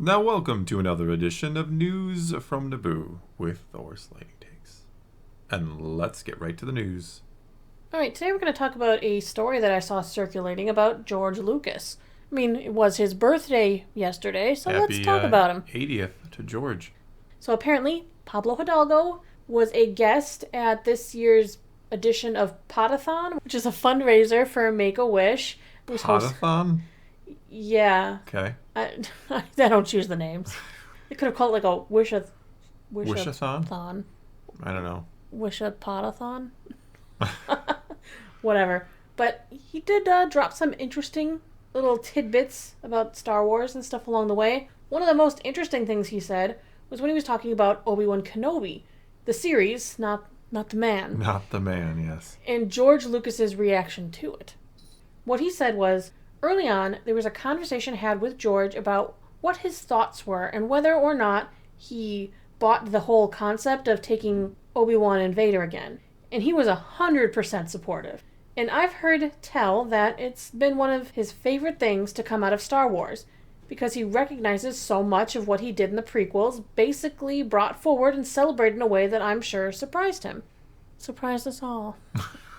Now welcome to another edition of News from Naboo with Thor's Lightning Takes. And let's get right to the news. Alright, today we're going to talk about a story that I saw circulating about George Lucas. I mean, it was his birthday yesterday, so let's talk about him. 80th to George. So apparently, Pablo Hidalgo was a guest at this year's edition of Podathon, which is a fundraiser for Make-A-Wish. Podathon? Yeah. Okay. I don't choose the names. They could have called it like a Wish-a-thon. Wish-a-thon? I don't know. Wish-a-Podathon? Whatever. But he did drop some interesting little tidbits about Star Wars and stuff along the way. One of the most interesting things he said was when he was talking about Obi-Wan Kenobi. The series, not the man. Not the man, yes. And George Lucas's reaction to it. What he said was, early on, there was a conversation had with George about what his thoughts were and whether or not he bought the whole concept of taking Obi-Wan and Vader again. And he was 100% supportive. And I've heard tell that it's been one of his favorite things to come out of Star Wars, because he recognizes so much of what he did in the prequels basically brought forward and celebrated in a way that I'm sure surprised him. Surprised us all.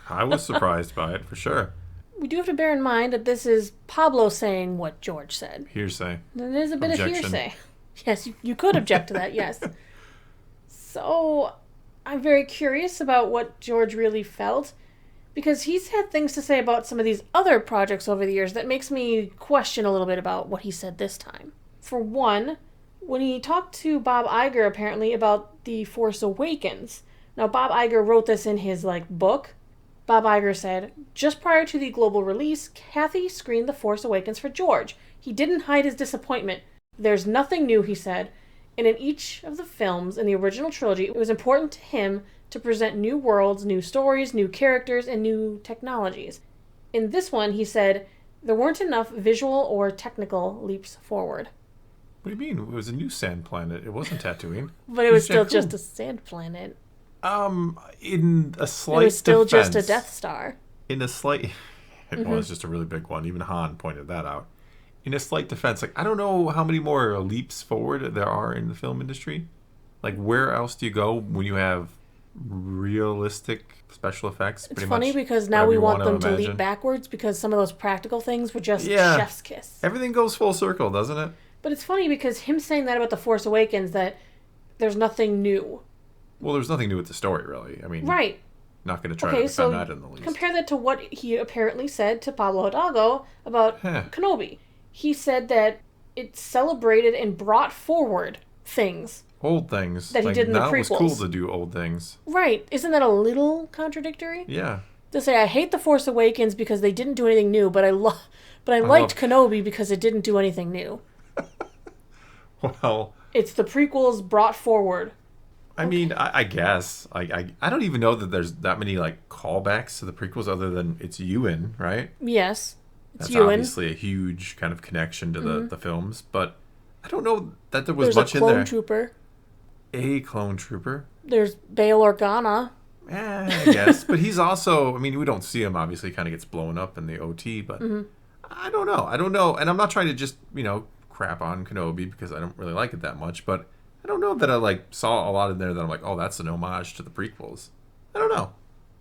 I was surprised by it, for sure. We do have to bear in mind that this is Pablo saying what George said. Hearsay. There is a bit Objection. of hearsay. Yes, you could object to that, yes. So, I'm very curious about what George really felt, because he's had things to say about some of these other projects over the years that makes me question a little bit about what he said this time. For one, when he talked to Bob Iger apparently about The Force Awakens. Now, Bob Iger wrote this in his book. Bob Iger said, just prior to the global release, Kathy screened The Force Awakens for George. He didn't hide his disappointment. There's nothing new, he said. And in each of the films in the original trilogy, it was important to him to present new worlds, new stories, new characters, and new technologies. In this one, he said, there weren't enough visual or technical leaps forward. What do you mean? It was a new sand planet. It wasn't Tatooine. But it was still just a sand planet. In a slight It was still defense, just a Death Star. In a slight... It was just a really big one. Even Han pointed that out. In a slight defense, I don't know how many more leaps forward there are in the film industry. Where else do you go when you have realistic special effects? It's funny because now we want them to leap backwards because some of those practical things were just chef's kiss. Everything goes full circle, doesn't it? But it's funny because him saying that about The Force Awakens, that there's nothing new. Well, there's nothing new with the story, really. I mean, right. Not going to try to defend that in the least. Compare that to what he apparently said to Pablo Hidalgo about Kenobi. He said that it celebrated and brought forward things. Old things. That he did in the prequels. Now it was cool to do old things. Right. Isn't that a little contradictory? Yeah. To say, I hate The Force Awakens because they didn't do anything new, but I liked Kenobi because it didn't do anything new. Well... It's the prequels brought forward. I mean, I guess. I don't even know that there's that many, callbacks to the prequels other than it's Ewan, right? Yes. That's obviously a huge kind of connection to the films, but I don't know that there was much in there. There's a clone trooper. A clone trooper. There's Bail Organa. I guess. But he's also, I mean, we don't see him, obviously, kind of gets blown up in the OT, but I don't know. And I'm not trying to just, crap on Kenobi because I don't really like it that much, but I don't know that I saw a lot in there that I'm like, oh, that's an homage to the prequels. I don't know.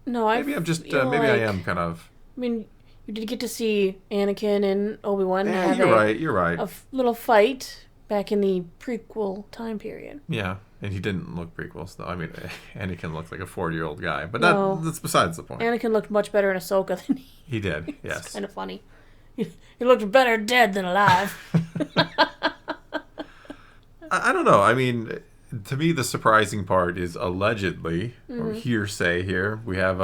No, maybe I'm just maybe I am kind of. I mean, you did get to see Anakin and Obi-Wan have you're right. A little fight back in the prequel time period. Yeah, and he didn't look prequels though. I mean, Anakin looked like a 40-year-old guy, but that's besides the point. Anakin looked much better in Ahsoka than he. He did. Yes. It's kind of funny. He looked better dead than alive. I don't know. I mean, to me, the surprising part is allegedly, or hearsay here, we have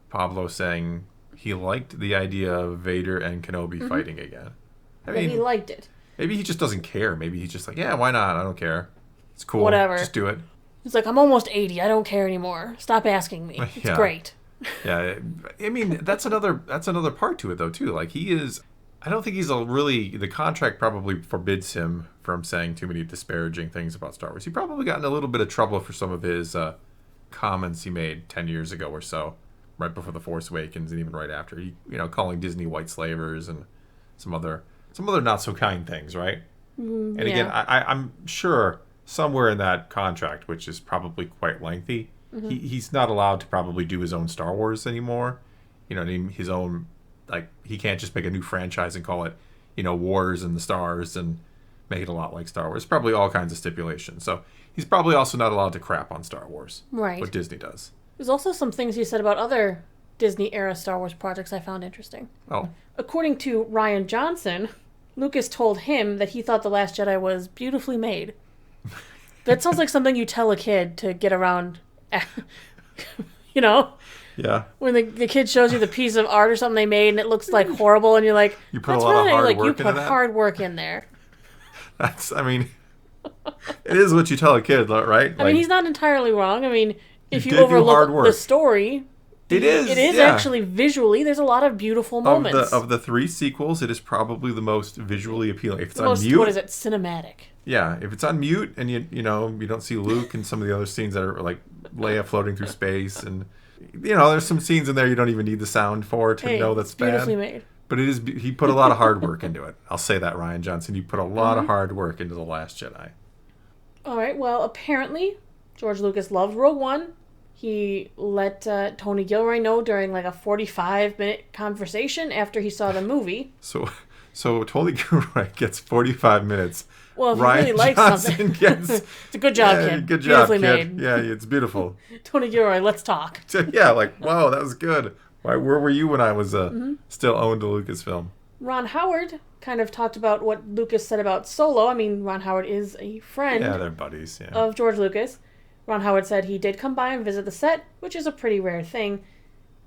Pablo saying he liked the idea of Vader and Kenobi fighting again. I mean, he liked it. Maybe he just doesn't care. Maybe he's just like, yeah, why not? I don't care. It's cool. Whatever. Just do it. He's like, I'm almost 80. I don't care anymore. Stop asking me. It's great. Yeah. I mean, that's another part to it, though, too. He is... I don't think he's the contract probably forbids him from saying too many disparaging things about Star Wars. He probably got in a little bit of trouble for some of his comments he made 10 years ago or so, right before The Force Awakens and even right after. He, calling Disney white slavers and some other not so kind things, right? And again, I'm sure somewhere in that contract, which is probably quite lengthy, he's not allowed to probably do his own Star Wars anymore. You know, his own, like, he can't just make a new franchise and call it, Wars and the Stars and make it a lot like Star Wars. Probably all kinds of stipulations. So he's probably also not allowed to crap on Star Wars. Right. What Disney does. There's also some things he said about other Disney-era Star Wars projects I found interesting. Oh. According to Rian Johnson, Lucas told him that he thought The Last Jedi was beautifully made. That sounds like something you tell a kid to get around, Yeah. When the kid shows you the piece of art or something they made and it looks like horrible and you're like, you put a lot of hard work into that? You put hard work in there. It is what you tell a kid, right? I mean, he's not entirely wrong. I mean, if you overlook the story, it is actually visually, there's a lot of beautiful moments. Of the 3 sequels, it is probably the most visually appealing. If it's on mute, what is it, cinematic? Yeah, if it's on mute and you don't see Luke and some of the other scenes that are like Leia floating through space, and there's some scenes in there you don't even need the sound for to know that's bad. Beautifully made. But he put a lot of hard work into it. I'll say that, Rian Johnson. You put a lot of hard work into The Last Jedi. All right. Well, apparently George Lucas loved Rogue One. He let Tony Gilroy know during like a 45-minute conversation after he saw the movie. So Tony Gilroy gets 45 minutes. Well, if he really likes something, it's a good job, kid. Good job, beautifully kid. made. Yeah, it's beautiful. Tony Gilroy, let's talk. Yeah, like, wow, that was good. Where were you when I was still owned a Lucasfilm? Ron Howard kind of talked about what Lucas said about Solo. I mean, Ron Howard is a friend. Yeah, they're buddies. Yeah. Of George Lucas. Ron Howard said he did come by and visit the set, which is a pretty rare thing,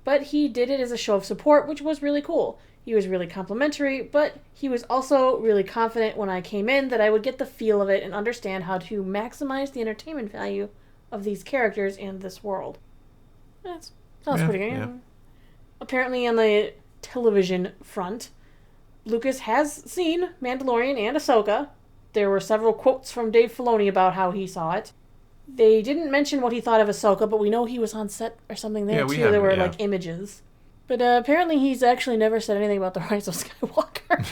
but he did it as a show of support, which was really cool. He was really complimentary, but he was also really confident when I came in that I would get the feel of it and understand how to maximize the entertainment value of these characters and this world. That sounds pretty good. Yeah. Apparently on the television front, Lucas has seen Mandalorian and Ahsoka. There were several quotes from Dave Filoni about how he saw it. They didn't mention what he thought of Ahsoka, but we know he was on set or something there too. There were like images. But apparently he's actually never said anything about the Rise of Skywalker.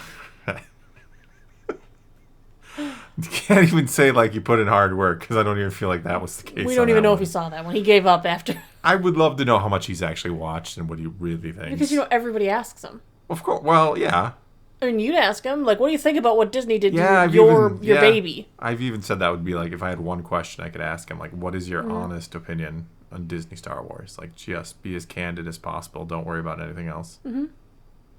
You can't even say like you put in hard work, because I don't even feel like that was the case. We don't even know if he saw that one. He gave up after. I would love to know how much he's actually watched and what he really thinks. Because everybody asks him. Of course. Well, yeah. I mean, you'd ask him, like, what do you think about what Disney did to your baby? I've even said that would be like, if I had one question I could ask him, like, what is your honest opinion on Disney Star Wars? Like, just be as candid as possible. Don't worry about anything else. Mm-hmm.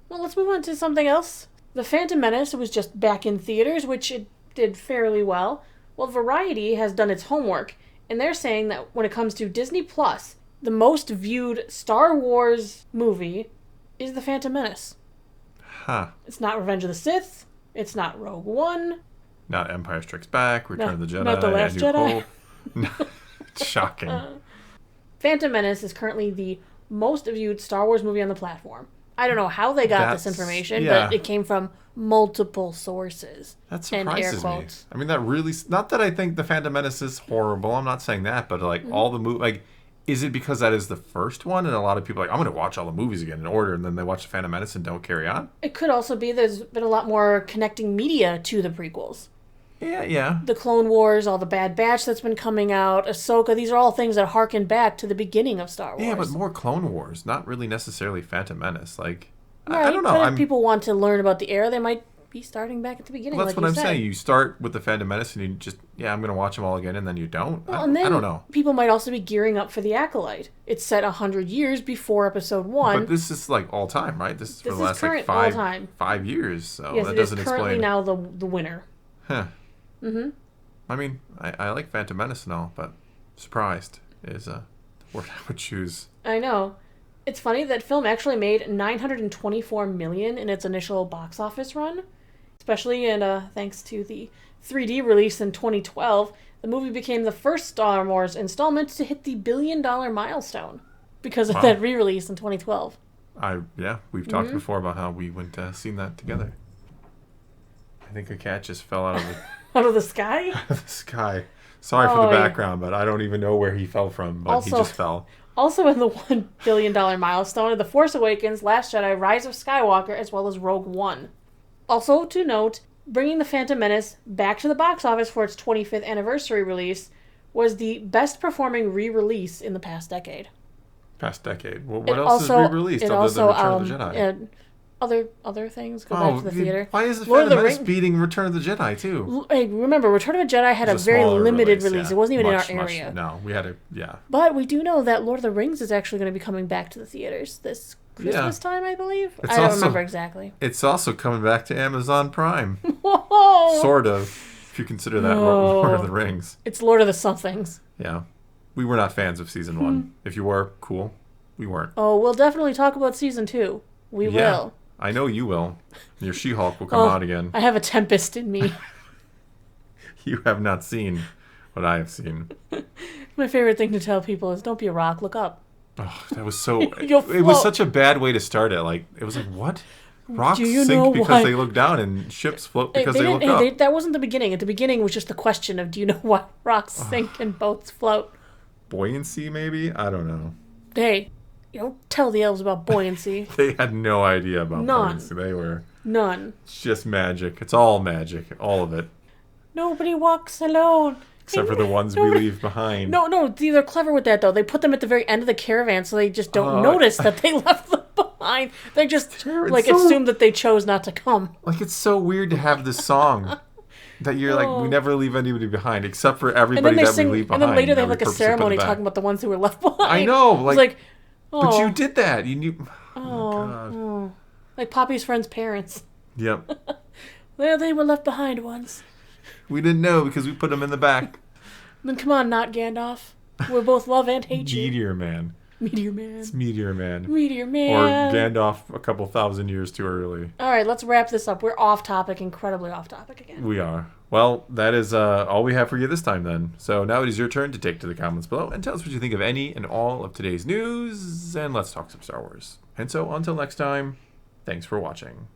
Well, let's move on to something else. The Phantom Menace was just back in theaters, which it did fairly well. Well, Variety has done its homework, and they're saying that when it comes to Disney Plus, the most viewed Star Wars movie is The Phantom Menace. Huh. It's not Revenge of the Sith. It's not Rogue One. Not Empire Strikes Back, Return of the Jedi, not The Last Jedi. No, shocking. Phantom Menace is currently the most viewed Star Wars movie on the platform. I don't know how they got this information, but it came from multiple sources. That surprises me. I mean, that really... Not that I think The Phantom Menace is horrible. I'm not saying that, but like all the movies... Like, is it because that is the first one and a lot of people are like, I'm going to watch all the movies again in order, and then they watch The Phantom Menace and don't carry on? It could also be there's been a lot more connecting media to the prequels. Yeah. The Clone Wars, all the Bad Batch that's been coming out, Ahsoka, these are all things that harken back to the beginning of Star Wars. Yeah, but more Clone Wars, not really necessarily Phantom Menace. Like, right, I don't know. But if people want to learn about the era, they might be starting back at the beginning. Well, that's what I'm saying. You start with the Phantom Menace and you just, I'm going to watch them all again, and then you don't. Well, I don't know. People might also be gearing up for The Acolyte. It's set 100 years before Episode 1. But this is like all time, right? This is for the last like 5 years. So yes, that it doesn't is currently explain. now the winner. Huh. Mm-hmm. I mean, I like Phantom Menace and all, but surprised is the word I would choose. I know. It's funny that film actually made $924 million in its initial box office run. Especially thanks to the 3D release in 2012, the movie became the first Star Wars installment to hit the $1 billion milestone because of that re-release in 2012. We've talked before about how we went seen that together. I think a cat just fell out of the out of the sky. Out of the sky. Sorry for the background, but I don't even know where he fell from. But he just fell. Also, in the $1 billion milestone of The Force Awakens, Last Jedi, Rise of Skywalker, as well as Rogue One. Also to note, bringing The Phantom Menace back to the box office for its 25th anniversary release was the best performing re-release in the past decade. Past decade. Well, what else is re-released other than Return of the Jedi? Other things go back to the theater. Why is the Phantom Menace beating Return of the Jedi too? Hey, remember, Return of the Jedi had a very limited release. Yeah. It wasn't even in our area. No, we had But we do know that Lord of the Rings is actually going to be coming back to the theaters this Christmas time, I believe. I don't remember exactly. It's also coming back to Amazon Prime. Whoa! Sort of, if you consider that Lord of the Rings. It's Lord of the somethings. Yeah. We were not fans of season 1. If you were, cool. We weren't. Oh, we'll definitely talk about season 2. We will. I know you will. Your She-Hulk will come out again. I have a tempest in me. You have not seen what I have seen. My favorite thing to tell people is don't be a rock, look up. Oh, that was so... it was such a bad way to start it. Like, it was like, what? Rocks sink because they look down and ships float because they look up. That wasn't the beginning. At the beginning was just the question of, do you know why rocks sink and boats float? Buoyancy, maybe? I don't know. Hey, you don't tell the elves about buoyancy. They had no idea about buoyancy. They were... None. It's just magic. It's all magic. All of it. Nobody walks alone. Except for the ones we leave behind. No, they're clever with that, though. They put them at the very end of the caravan so they just don't notice that they left them behind. They just, assume that they chose not to come. Like, it's so weird to have this song that you're like, we never leave anybody behind, except for everybody we leave behind. And then later they have, like, a ceremony talking about the ones who were left behind. I know. It's like, but you did that. You knew. Oh, God. Oh. Like Poppy's friend's parents. Yep. Well, they were left behind once. We didn't know because we put them in the back. Then come on, not Gandalf. We both love and hate you. Meteor Man. It's Meteor Man. Or Gandalf a couple thousand years too early. All right, let's wrap this up. We're off topic, incredibly off topic again. We are. Well, that is all we have for you this time then. So now it is your turn to take to the comments below and tell us what you think of any and all of today's news, and let's talk some Star Wars. And so until next time, thanks for watching.